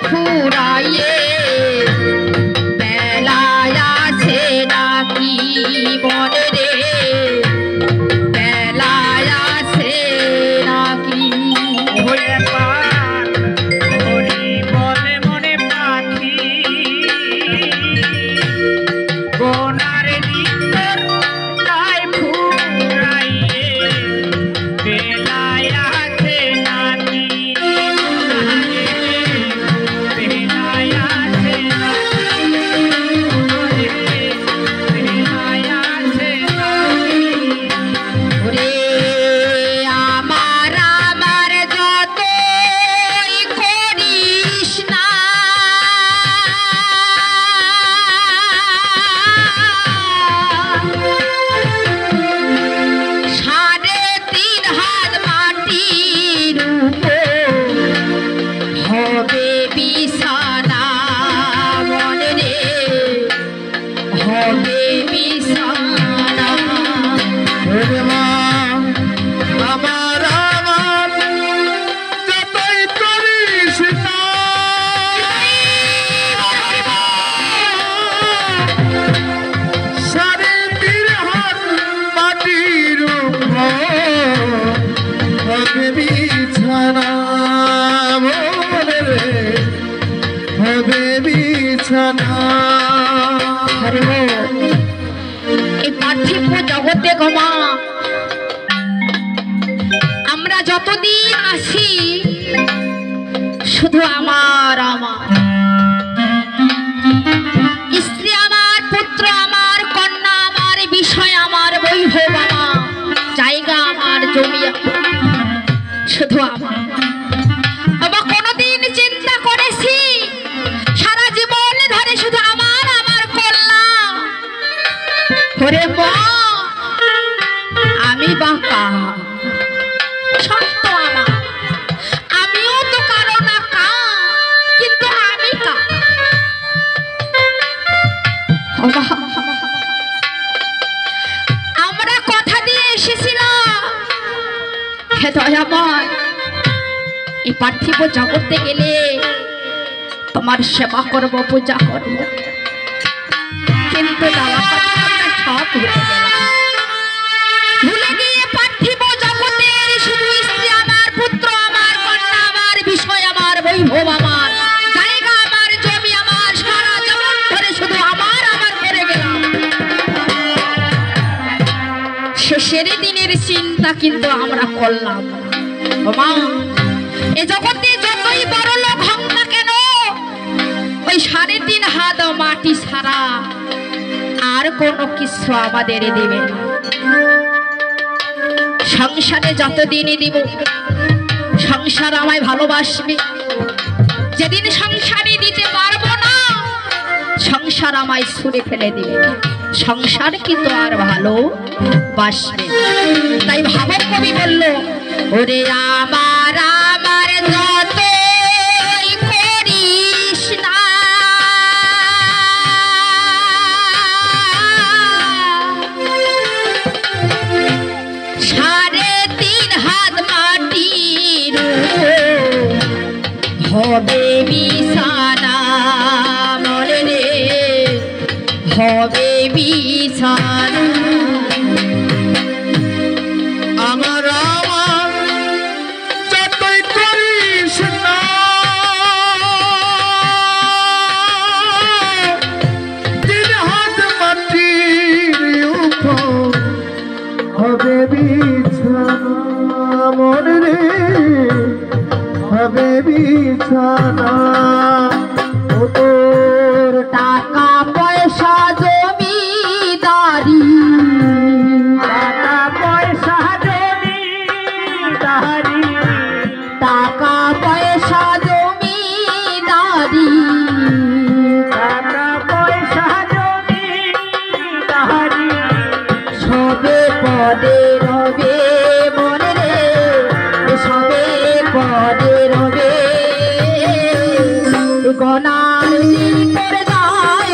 ফুরাইয়ে বেলায় আছে নাকি মনে রে বেলায় আছে নাকি পার্থিব জগতে গমা আমরা যতদিন আসি শুধু আমার আমার স্ত্রী আমার পুত্র আমার কন্যা আমার বিষয় আমার বৈভব আমার জায়গা আমার জমি শুধু আমার বাবা কোনদিন চিন্তা করেছি সারা জীবন ধরে শুধু আমার আমার কল্যাণ ওরে মা আমি বাঁকা সত্য আমার আমিও তো কারো না কা কিন্তু আমি কা আমরা কথা দিয়ে এসেছিলাম হে দয়াময় এই পার্থিব জগতে গেলে তোমার সেবা করব পূজা করব কিন্তু সব ভুলে গিয়ে পার্থিব জগতের শুধু স্ত্রী আমার পুত্র আমার কন্যা আমার বিষয় আমার বৈভব আমার জায়গা আমার জমি আমার সারা জীবন ধরে শুধু আমার আমার করে গেলাম শেষের দিনের চিন্তা কিন্তু আমরা করলাম মা এ জগতে যতই বড় লোক হোক না কেন ওই 3.5 হাত মাটি ছাড়া আর কোনো কিছু আমাদের দেবে না সংসারে যতদিনই দিব সংসার আমায় ভালোবাসবে যেদিন সংসারে দিতে পারবো না সংসার আমায় ছুঁড়ে ফেলে দিবে সংসার কিন্তু আর ভালোবাসবে তাই ভাবক কবি বলল ওরে আমার আমার যতই করিস না হবে বিছানা মনে রে হবে বিছানা আমার আমার যতই করিস না দিন হাত মাটির উপর হবে বিছানা মনে রে হবে বিছানা ও তোর টাকা পয়সা জমিদারি টাকা পয়সা জমিদারি টাকা পয়সা জমিদারি টাকা পয়সা জমিদারি সবে পদে রবে মনে রে সবে পদে রবে গনার দিন করে দায়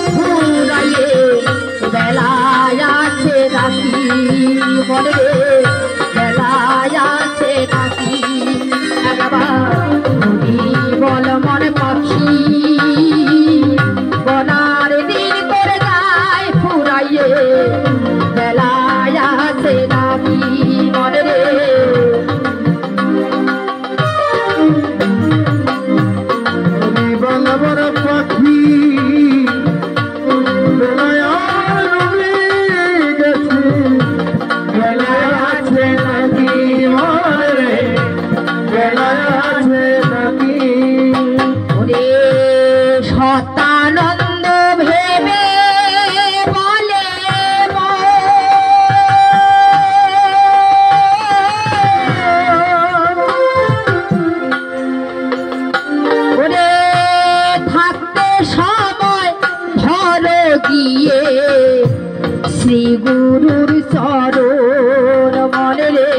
গুরুর চরণ মনে রে,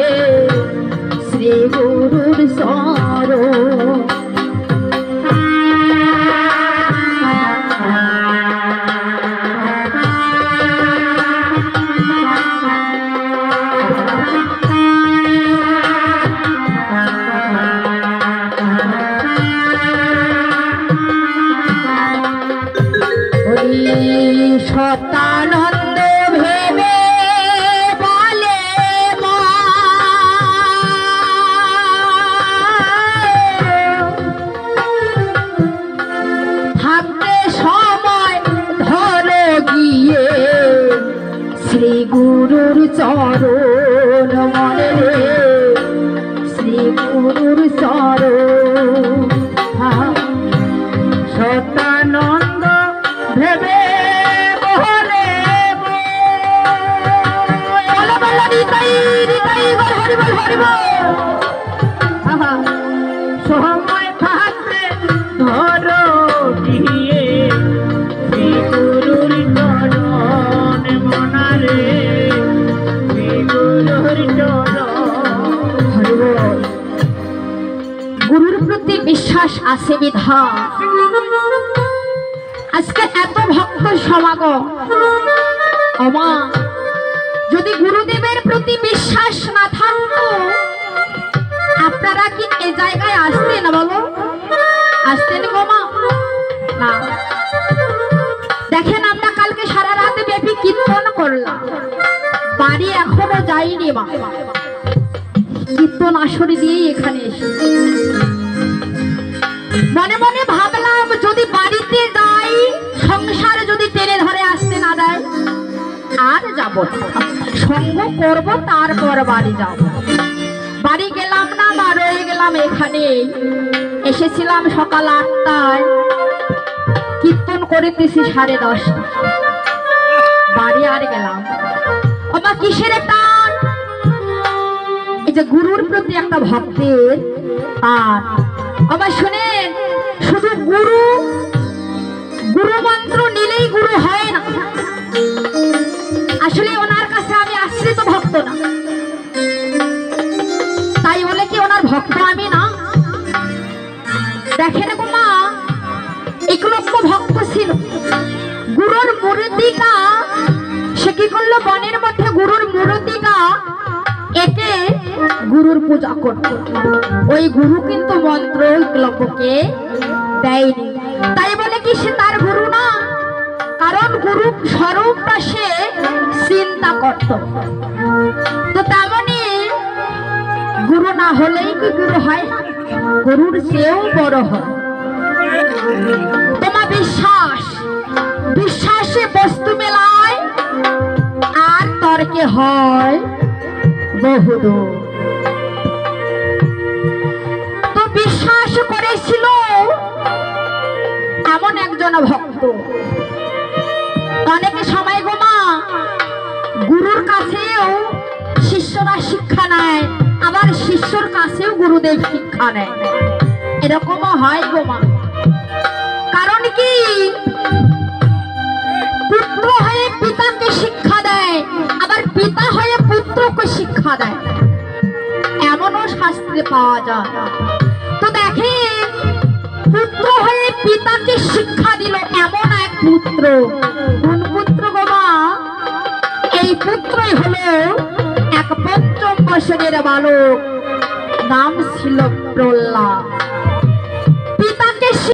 শ্রী গুরুর চরণ। সতানন্দ ভেবে বলে মা, থাকতে সময় ধরো গিয়ে শ্রী গুরুর চরণ মনে রে, শ্রী গুরুর চরণ। সতানন্দ ভেবে বলে সময় থাকতে ধরো গিয়ে শ্রী গুরুর চরণ মনারে, শ্রী গুরুর চরণ। গুরুর প্রতি বিশ্বাস আছে বিধা আজকে এত ভক্ত সমাগম। ওমা, যদি গুরুদেবের প্রতি বিশ্বাস না থাকতো আপনারা কি এই জায়গায় আসতেন? বলো, আসতেন গো মা? না। দেখেন, আমরা কালকে সারা রাত ব্যাপী কীর্তন করলাম, বাড়ি এখনো যাইনি মা, কীর্তন আসরে দিয়েই এখানে এসেছি। মনে মনে ভাবলাম যদি বাড়িতে যাই, সংসার যদি টেনে ধরে আসতে না দেয় আর যাব সঙ্গ করব, তারপর বাড়ি যাব। বাড়ি গেলাম না, বা রয়ে গেলাম এখানে। এসেছিলাম সকাল 8টায়, কীর্তন করিতেছি 10:30। বাড়ি আর গেলাম। আমার কিসের টান? এই যে গুরুর প্রতি একটা ভক্তের টান। আমার শুনেন, শুধু গুরু গুরু মন্ত্র নিলেই গুরু হয় না। আসলে ওনার কাছে আমি আশ্রিত ভক্ত না, তাই বলে কি ওনার ভক্ত আমি না? দেখেন গো মা, একলব্য ভক্ত ছিল। গুরুর মূর্তিটা সে কি করলো, বনের মধ্যে গুরুর মূর্তিটা একে গুরুর পূজা করত। ওই গুরু কিন্তু মন্ত্র একলব্যকে দেয়নি, তাই বলে কি সে তার গুরু না? কারণ গুরু স্বরূপটা সে চিন্তা করত। তো তেমনি গুরু না হলেই কি গুরু হয়? গুরুর চেয়েও বড় হয়। তোমার বিশ্বাস, বিশ্বাসে বস্তু মেলায় আর তর্কে হয় বহুদূর। তো বিশ্বাস করেছিল এমন একজন ভক্ত। অনেক সময় গো মা, গুরুর কাছেও শিষ্যরা শিক্ষা নেয়, আবার শিষ্যর কাছেও গুরুদেব শিক্ষা নেয়। এরকমও হয় গো মা। কারণ কি, পুত্র হয়ে পিতাকে শিক্ষা দেয়, আবার পিতা হয়ে পুত্রকে শিক্ষা দেয়, এমনও শাস্ত্রে পাওয়া যায়। তো দেখেন, পুত্র হয়ে পিতাকে শিক্ষা দিল এমন এক পুত্র। কোন পুত্র গো মা? এই পুত্রই হলো এক 5ম বছরের বালক, নাম ছিল প্রহ্লাদ।